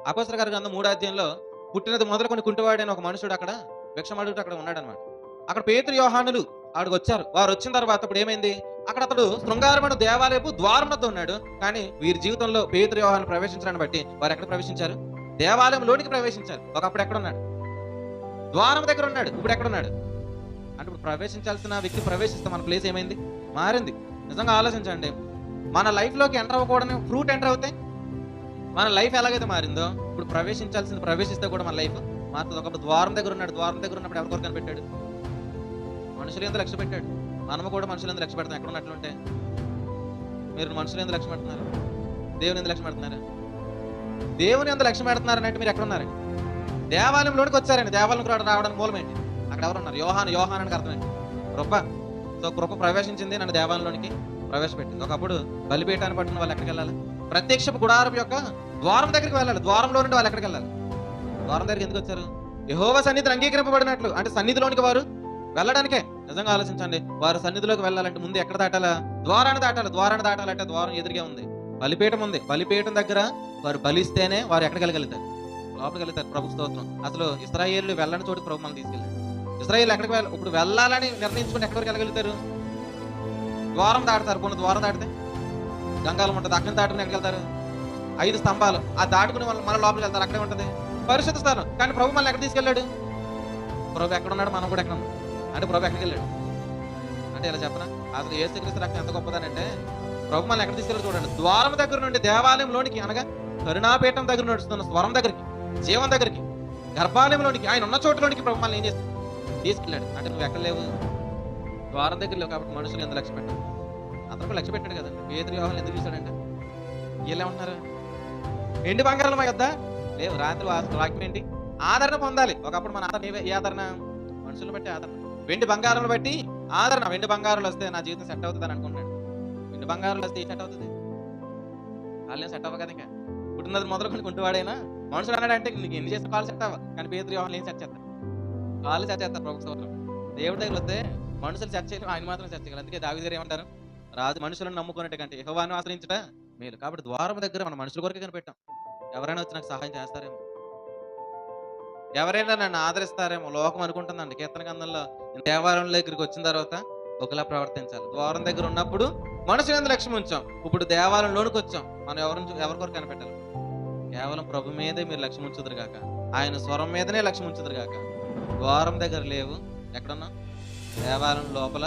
అపోస్తల గ్రంథం 3 అధ్యాయంలో పుట్టినది మొదలుకొని కుంటివాడైన ఒక మనుషుడు అక్కడ భిక్షమడుగుతూ అక్కడ ఉన్నాడనమాట. అక్కడ పేతురు, యోహానులు ఆడికొచ్చారు. వారొచ్చిన తర్వాత ఇప్పుడు ఏమైంది? అక్కడ అతడు శృంగారమైన దేవాలయపు ద్వారం వద్ద ఉన్నాడు. కానీ వీరి జీవితంలో పేతురు, యోహానులు ప్రవేశించడాన్ని బట్టి వారు ఎక్కడ ప్రవేశించారు? దేవాలయంలోనికి ప్రవేశించారు. ఒకప్పుడు ఎక్కడున్నాడు? ద్వారం దగ్గర ఉన్నాడు. ఇప్పుడు ఎక్కడున్నాడు? అంటే ఇప్పుడు ప్రవేశించాల్సిన వ్యక్తి ప్రవేశిస్తే మన ప్లేస్ ఏమైంది? మారింది. నిజంగా ఆలోచించండి. మన లైఫ్‌లోకి ఎంటర్ అవ్వకూడని ఫ్రూట్ ఎంటర్ అవుతాయి. మన లైఫ్ ఎలాగైతే మారిందో ఇప్పుడు ప్రవేశించాల్సింది ప్రవేశిస్తే కూడా మన లైఫ్ మారుతుంది. ఒకప్పుడు ద్వారం దగ్గర ఉన్నాడు. ద్వారం దగ్గర ఉన్నప్పుడు ఎవరి కొరకు కనిపెట్టాడు? మనుషులు ఎంత లక్ష్య పెట్టాడు. మనము కూడా మనుషులు ఎంత లక్ష్య పెడతాం. ఎక్కడ ఉన్నట్లుంటే మీరు మనుషులు ఎంత లక్ష్య పెడుతున్నారు? దేవుని ఎంత లక్ష్య పెడుతున్నారు? దేవుని ఎంత లక్ష్య పెడుతున్నారని మీరు ఎక్కడ ఉన్నారండి? దేవాలయంలోనికి వచ్చారండి. దేవాలయంకి రావడానికి మూలం ఏంటి? అక్కడ ఎవరు ఉన్నారు? యోహాను అని అర్థం ఏంటి? కృప. సో కృప ప్రవేశించింది, నన్ను దేవాలయంలోనికి ప్రవేశపెట్టింది. ఒకప్పుడు బలిపీఠాన్ని పట్టుకున్న వాళ్ళు ఎక్కడికి వెళ్ళాలి? ప్రత్యక్షపు గుడారం యొక్క ద్వారం దగ్గరికి వెళ్ళాలి. ద్వారంలో నుండి వాళ్ళు ఎక్కడికి వెళ్ళాలి? ద్వారం దగ్గరికి ఎందుకు వచ్చారు? యెహోవా సన్నిధిని అంగీకరింపబడినట్లు, అంటే సన్నిధిలోనికి వారు వెళ్ళడానికే. నిజంగా ఆలోచించండి. వారు సన్నిధిలోకి వెళ్ళాలంటే ముందు ఎక్కడ దాటాలా? ద్వారాన్ని దాటాలి. ద్వారాన్ని దాటాలంటే ద్వారం ఎదురుగా ఉంది, బలిపీఠం ఉంది. బలిపీఠం దగ్గర వారు బలిస్తేనే వారు ఎక్కడికి వెళ్ళగలుగుతారు? లోపలికి వెళ్తారు. ప్రభు స్తోత్రం. అసలు ఇశ్రాయేలు వెళ్ళని చోటుకి ప్రభు మనం తీసుకెళ్ళాడు. ఇశ్రాయేలు ఎక్కడికి ఇప్పుడు వెళ్ళాలని నిర్ణయించుకుని ఎక్కడి వరకు వెళ్ళగలుగుతారు? ద్వారం దాటుతారు. కొన్ని ద్వారం దాటితే గంగాలం ఉంటుంది. అక్కడ దాటుకుని ఎక్కడికి వెళ్తారు? 5 స్తంభాలు ఆ దాటుకుని వాళ్ళు మన లోపలికి వెళ్తారు. అక్కడే ఉంటుంది పరిశుద్ధ స్థానం. కానీ ప్రభు మనల్ని ఎక్కడ తీసుకెళ్ళాడు? ప్రభు ఎక్కడ ఉన్నాడు? మనం కూడా ఎక్కడ ఉన్నాం? అంటే ప్రభు ఎక్కడికి వెళ్ళాడు? అంటే ఇలా చెప్పనా? అసలు యేసుక్రీస్తు రక్తం ఎంత గొప్పదనంటే ప్రభు మనల్ని ఎక్కడ తీసుకెళ్ళాడు చూడండి. ద్వారం దగ్గర నుండి దేవాలయంలోనికి, అనగా కరుణాపీఠం దగ్గర నడుస్తున్న స్వరం దగ్గరికి, జీవం దగ్గరికి, గర్భాలయంలోనికి, ఆయన ఉన్న చోటులోనికి ప్రభు మనల్ని ఏం చేస్తాడు? తీసుకెళ్ళాడు. అంటే నువ్వు ఎక్కడ లేవు? ద్వారం దగ్గర లేవు. కాబట్టి మనుషులు ఎందుకు లక్ష్య పెట్టాడు? అతను లక్ష్య పెట్టాడు కదండి. పేతురు, యోహానులు ఎందుకు చూశాడంటే వీళ్ళే ఉంటున్నారు. ఎండి బంగారాలు మా యొద్ద లేవు. రాత్రి వాక్యం ఏంటి? ఆదరణ పొందాలి. ఒకప్పుడు మన ఆదరణ ఏ ఆదరణ? మనుషులను బట్టి ఆదరణ. వెండి బంగారాలను బట్టి ఆదరణ. వెండి బంగారాలు వస్తే నా జీవితం సెట్ అవుతుంది అని అనుకున్నాడు. వెండి బంగారాలు వస్తే ఏం సెట్ అవుతుంది? వాళ్ళేం సెట్ అవ్వ కదా. ఇంకా పుట్టినది మొదలుకొని కుంటువాడైనా మనుషులు అన్నాడంటే నీకు ఎన్ని చేస్తే కాళ్ళు సెట్ అవ్వ. కానీ పేతురు, యోహానులు ఏం సెట్ చేస్తారు? కాళ్ళు సెట్ చేస్తారు. ప్రభు స్తోత్రం. దేవుడి దగ్గర వస్తే మనుషులు సెట్ చేయడం, ఆయన మాత్రం సెట్ చేయగలరు. అందుకే దావీదు గారు ఏమంటారు? రాజు మనుషులను నమ్ముకున్నట్టు కంటే యెహోవాను ఆశ్రయించుట మేలు. కాబట్టి ద్వారం దగ్గర మన మనుషుల కొరకే కనిపెట్టాం. ఎవరైనా వచ్చి నాకు సహాయం చేస్తారేమో, ఎవరైనా నన్ను ఆదరిస్తారేమో లోకం అనుకుంటుందండి. కీర్తన గ్రంథంలో దేవాలయం దగ్గరికి వచ్చిన తర్వాత ఒకలా ప్రవర్తించాలి. ద్వారం దగ్గర ఉన్నప్పుడు మనుషులు ఎంత లక్ష్యం ఉంచాం. ఇప్పుడు దేవాలయంలోనికి వచ్చాం. మనం ఎవరి కొరకు కనిపెట్టాలి? కేవలం ప్రభు మీదే మీరు లక్ష్యం ఉంచుదురు గాక. ఆయన స్వరం మీదనే లక్ష్యం ఉంచుదురు గాక. ద్వారం దగ్గర లేవు. ఎక్కడున్నా? దేవాలయం లోపల